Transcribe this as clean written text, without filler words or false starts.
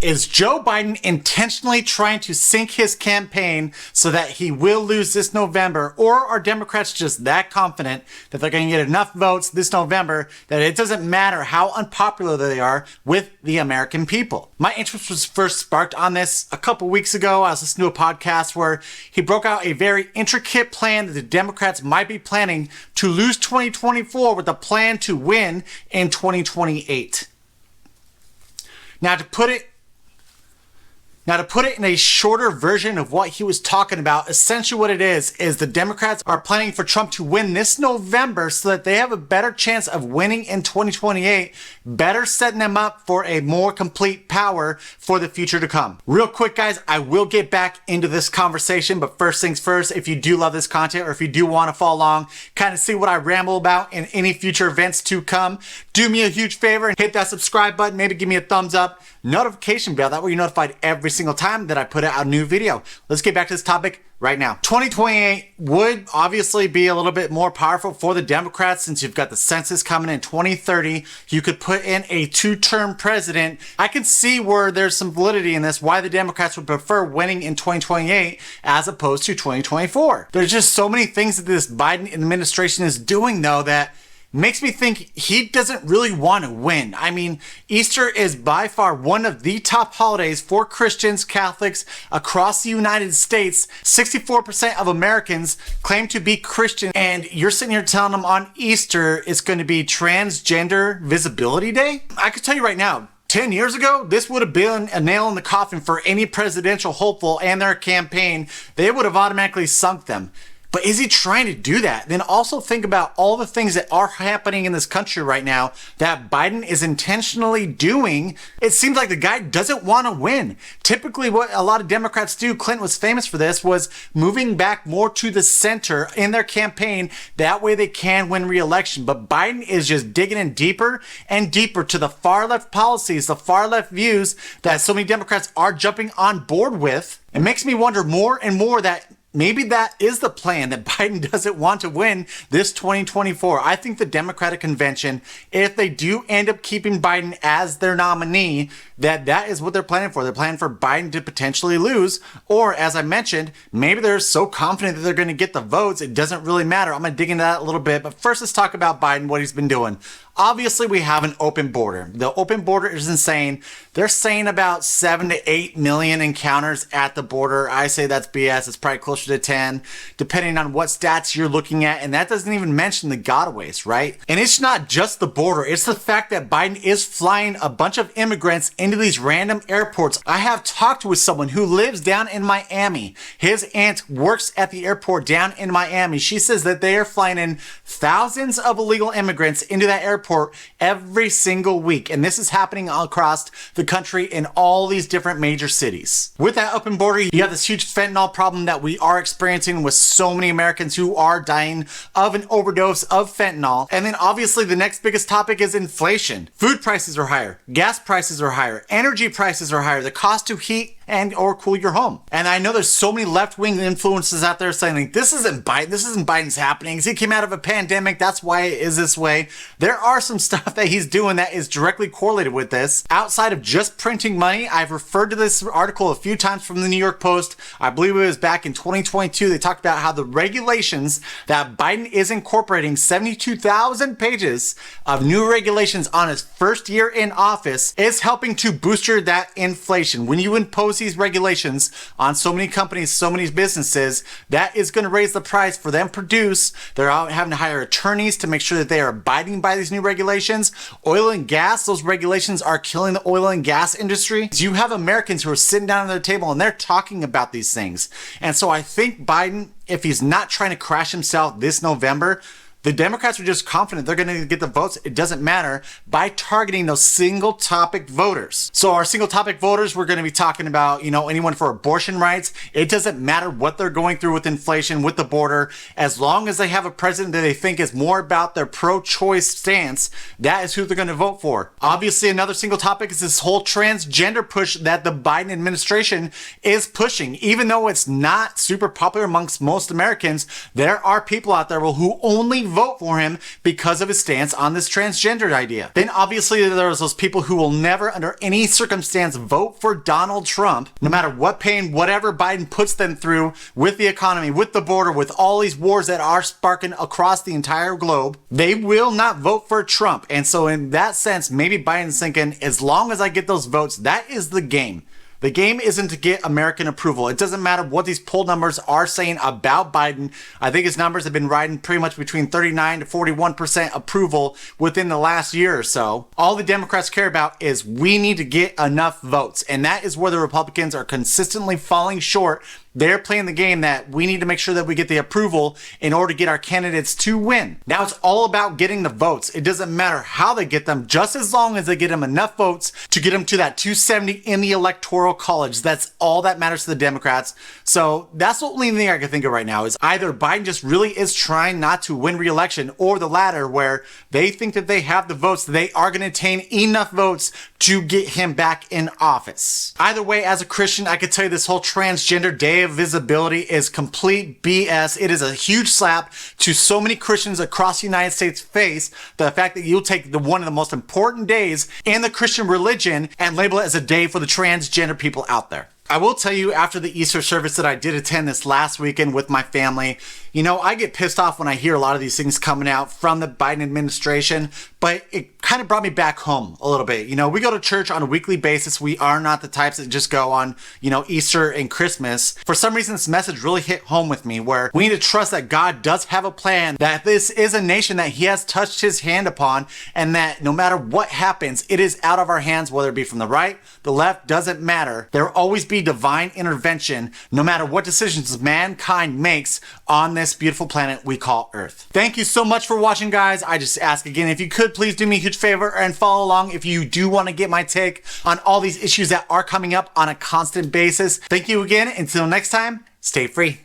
Is Joe Biden intentionally trying to sink his campaign so that he will lose this November? Or are Democrats just that confident that they're going to get enough votes this November that it doesn't matter how unpopular they are with the American people? My interest was first sparked on this a couple weeks ago. I was listening to a podcast where he broke out a very intricate plan that the Democrats might be planning to lose 2024 with a plan to win in 2028. Now, to put it in a shorter version of what he was talking about, essentially what it is the Democrats are planning for Trump to win this November so that they have a better chance of winning in 2028, better setting them up for a more complete power for the future to come. Real quick, guys, I will get back into this conversation, but first things first, if you do love this content or if you do want to follow along, kind of see what I ramble about in any future events to come, do me a huge favor and hit that subscribe button, maybe give me a thumbs up, notification bell, that way you're notified every single time that I put out a new video. Let's get back to this topic right now. 2028 would obviously be a little bit more powerful for the Democrats since you've got the census coming in 2030. You could put in a two-term president. I can see where there's some validity in this, why the Democrats would prefer winning in 2028 as opposed to 2024. There's just so many things that this Biden administration is doing though that makes me think he doesn't really want to win. I mean, Easter is by far one of the top holidays for Christians, Catholics across the United States. 64% of Americans claim to be Christian, and you're sitting here telling them on Easter it's going to be Transgender Visibility Day? I can tell you right now, 10 years ago, this would have been a nail in the coffin for any presidential hopeful and their campaign. They would have automatically sunk them. But is he trying to do that? Then also think about all the things that are happening in this country right now that Biden is intentionally doing. It seems like the guy doesn't want to win. Typically what a lot of Democrats do, Clinton was famous for this, was moving back more to the center in their campaign. That way they can win re-election. But Biden is just digging in deeper and deeper to the far left policies, the far left views that so many Democrats are jumping on board with. It makes me wonder more and more that maybe that is the plan, that Biden doesn't want to win this 2024. I think the Democratic Convention, if they do end up keeping Biden as their nominee, that is what they're planning for. They're planning for Biden to potentially lose. Or, as I mentioned, maybe they're so confident that they're going to get the votes, it doesn't really matter. I'm going to dig into that a little bit. But first, let's talk about Biden, what he's been doing. Obviously, we have an open border. The open border is insane. They're saying about 7 to 8 million encounters at the border. I say that's BS. It's probably closer to 10, depending on what stats you're looking at. And that doesn't even mention the gotaways, right? And it's not just the border. It's the fact that Biden is flying a bunch of immigrants into these random airports. I have talked with someone who lives down in Miami. His aunt works at the airport down in Miami. She says that they are flying in thousands of illegal immigrants into that airport every single week. And this is happening across the country in all these different major cities. With that open border, you have this huge fentanyl problem that we are experiencing with so many Americans who are dying of an overdose of fentanyl. And then obviously the next biggest topic is inflation. Food prices are higher. Gas prices are higher. Energy prices are higher. The cost to heat and or cool your home. And I know there's so many left-wing influences out there saying like, this isn't Biden's happenings. He came out of a pandemic. That's why it is this way. There are some stuff that he's doing that is directly correlated with this. Outside of just printing money, I've referred to this article a few times from the New York Post. I believe it was back in 2022. They talked about how the regulations that Biden is incorporating, 72,000 pages of new regulations on his first year in office, is helping to booster that inflation. When you impose these regulations on so many companies, so many businesses, that is going to raise the price for them to produce. They're out having to hire attorneys to make sure that they are abiding by these new regulations. Oil and gas, those regulations are killing the oil and gas industry. You have Americans who are sitting down at their table and they're talking about these things. And so I think Biden, if he's not trying to crash himself this November, the Democrats are just confident they're going to get the votes. It doesn't matter by targeting those single topic voters. So our single topic voters, we're going to be talking about, anyone for abortion rights. It doesn't matter what they're going through with inflation, with the border, as long as they have a president that they think is more about their pro-choice stance, that is who they're going to vote for. Obviously, another single topic is this whole transgender push that the Biden administration is pushing. Even though it's not super popular amongst most Americans, there are people out there who only vote for him because of his stance on this transgender idea. Then obviously there's those people who will never under any circumstance vote for Donald Trump, no matter what pain, whatever Biden puts them through with the economy, with the border, with all these wars that are sparking across the entire globe. They will not vote for Trump. And so in that sense, maybe Biden's thinking, as long as I get those votes, that is the game. The game isn't to get American approval. It doesn't matter what these poll numbers are saying about Biden. I think his numbers have been riding pretty much between 39 to 41% approval within the last year or so. All the Democrats care about is we need to get enough votes. And that is where the Republicans are consistently falling short. They're playing the game that we need to make sure that we get the approval in order to get our candidates to win. Now it's all about getting the votes. It doesn't matter how they get them, just as long as they get them enough votes to get them to that 270 in the electoral college. That's all that matters to the Democrats. So that's the only thing I can think of right now is either Biden just really is trying not to win re-election, or the latter, where they think that they have the votes, that they are going to attain enough votes to get him back in office. Either way, as a Christian, I could tell you this whole transgender day of visibility is complete BS. It is a huge slap to so many Christians across the United States face, the fact that you'll take one of the most important days in the Christian religion and label it as a day for the transgender people out there. I will tell you, after the Easter service that I did attend this last weekend with my family, you know, I get pissed off when I hear a lot of these things coming out from the Biden administration, but it kind of brought me back home a little bit. You know, we go to church on a weekly basis. We are not the types that just go on, you know, Easter and Christmas. For some reason, this message really hit home with me, where we need to trust that God does have a plan, that this is a nation that he has touched his hand upon, and that no matter what happens, it is out of our hands, whether it be from the right, the left, doesn't matter. There will always be divine intervention, no matter what decisions mankind makes on this beautiful planet we call Earth. Thank you so much for watching, guys. I just ask again, if you could please do me a huge favor and follow along if you do want to get my take on all these issues that are coming up on a constant basis. Thank you again. Until next time, stay free.